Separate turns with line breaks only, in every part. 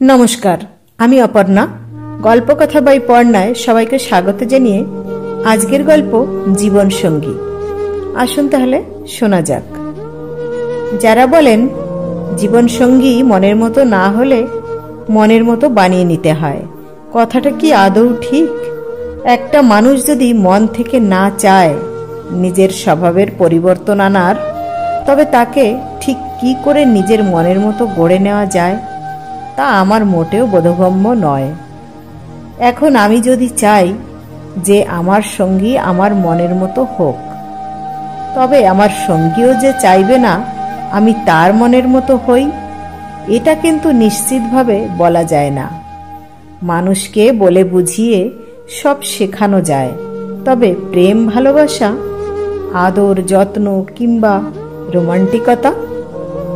নমস্কার, আমি অপর্ণা। গল্পকথা বাই পর্ণায় সবাইকে স্বাগত জানিয়ে আজকের গল্প জীবন সঙ্গী। আসুন তাহলে শোনা যাক। যারা বলেন জীবন সঙ্গী মনের মতো না হলে মনের মতো বানিয়ে নিতে হয়, কথাটা কি আদৌ ঠিক? একটা মানুষ যদি মন থেকে না চায় নিজের স্বভাবের পরিবর্তন আনার, তবে তাকে ঠিক কি করে নিজের মনের মতো গড়ে নেওয়া যায় তা আমার মোটেও বোধগম্য নয়। এখন আমি যদি চাই যে আমার সঙ্গী আমার মনের মতো হোক, তবে আমার সঙ্গীও যে চাইবে না আমি তার মনের মতো হই, এটা কিন্তু নিশ্চিতভাবে বলা যায় না। মানুষকে বলে বুঝিয়ে সব শেখানো যায়, তবে প্রেম, ভালোবাসা, আদর, যত্ন কিংবা রোমান্টিকতা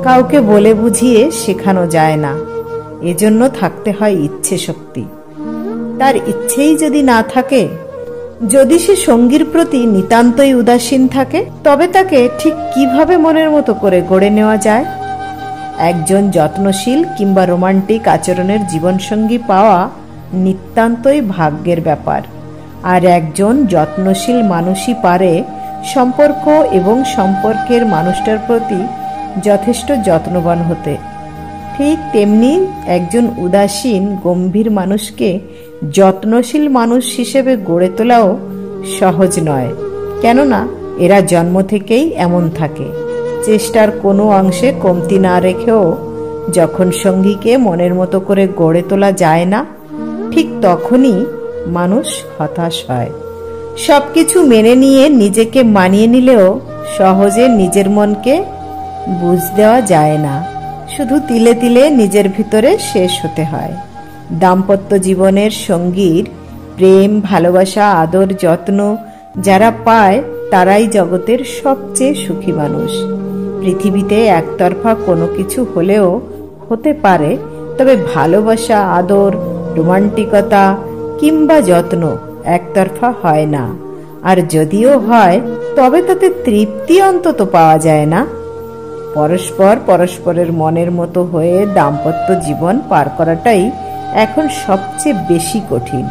কাউকে বলে বুঝিয়ে শেখানো যায় না। এজন্য থাকতে হয় ইচ্ছে শক্তি। তার ইচ্ছেই যদি না থাকে, যদি সে সঙ্গীর প্রতি নিতান্তই উদাসীন থাকে, তবে তাকে ঠিক কিভাবে মনের মতো করে গড়ে নেওয়া যায়? একজন যত্নশীল কিংবা রোমান্টিক আচরণের জীবনসঙ্গী পাওয়া নিতান্তই ভাগ্যের ব্যাপার। আর একজন যত্নশীল মানুষই পারে সম্পর্ক এবং সম্পর্কের মানুষটার প্রতি যথেষ্ট যত্নবান হতে। ঠিক তেমনি একজন উদাসীন গম্ভীর মানুষকে যত্নশীল মানুষ হিসেবে গড়ে তোলাও সহজ নয়, কেননা এরা জন্ম থেকেই এমন থাকে। চেষ্টার কোনো অংশে কমতি না রেখেও যখন সঙ্গীকে মনের মতো করে গড়ে তোলা যায় না, ঠিক তখনই মানুষ হতাশ হয়। সবকিছু মেনে নিয়ে নিজেকে মানিয়ে নিলেও সহজে নিজের মনকে বুঝ দেওয়া যায় না। শুধু তিলে তিলে নিজের ভিতরে শেষ হতে হয়। দাম্পত্য জীবনের সঙ্গীর প্রেম, ভালোবাসা, আদর, যত্ন যারা পায় তারাই জগতের সবচেয়ে সুখী মানুষ। পৃথিবীতে একতরফা কোনো কিছু হলেও হতে পারে, তবে ভালোবাসা, আদর, রোমান্টিকতা কিংবা যত্ন একতরফা হয় না। আর যদিও হয়, তবে তাতে তৃপ্তি অন্তত পাওয়া যায় না। পরস্পর পরস্পরের মনের মতো হয়ে দাম্পত্য জীবন পার করাটাই এখন সবচেয়ে বেশি কঠিন।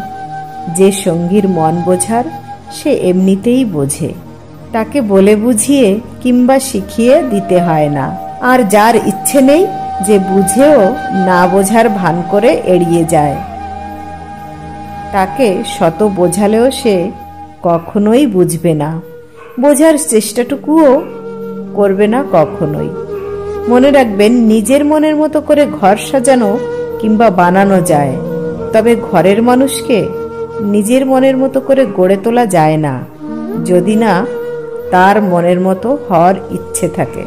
যে সঙ্গীর মন বোঝার, সে এমনিতেই বোঝে, তাকে বলে বুঝিয়ে কিংবা শিখিয়ে দিতে হয় না। আর যার ইচ্ছে নেই, যে বুঝেও না বোঝার ভান করে এড়িয়ে যায়, তাকে শত বোঝালেও সে কখনোই বুঝবে না, বোঝার চেষ্টাটুকুও করবে না কখনোই। মনে রাখবেন, নিজের মনের মতো করে ঘর সাজানো কিংবা বানানো যায়, তবে ঘরের মানুষকে নিজের মনের মতো করে গড়ে তোলা যায় না, যদি না তার মনের মতো হওয়ার ইচ্ছে থাকে।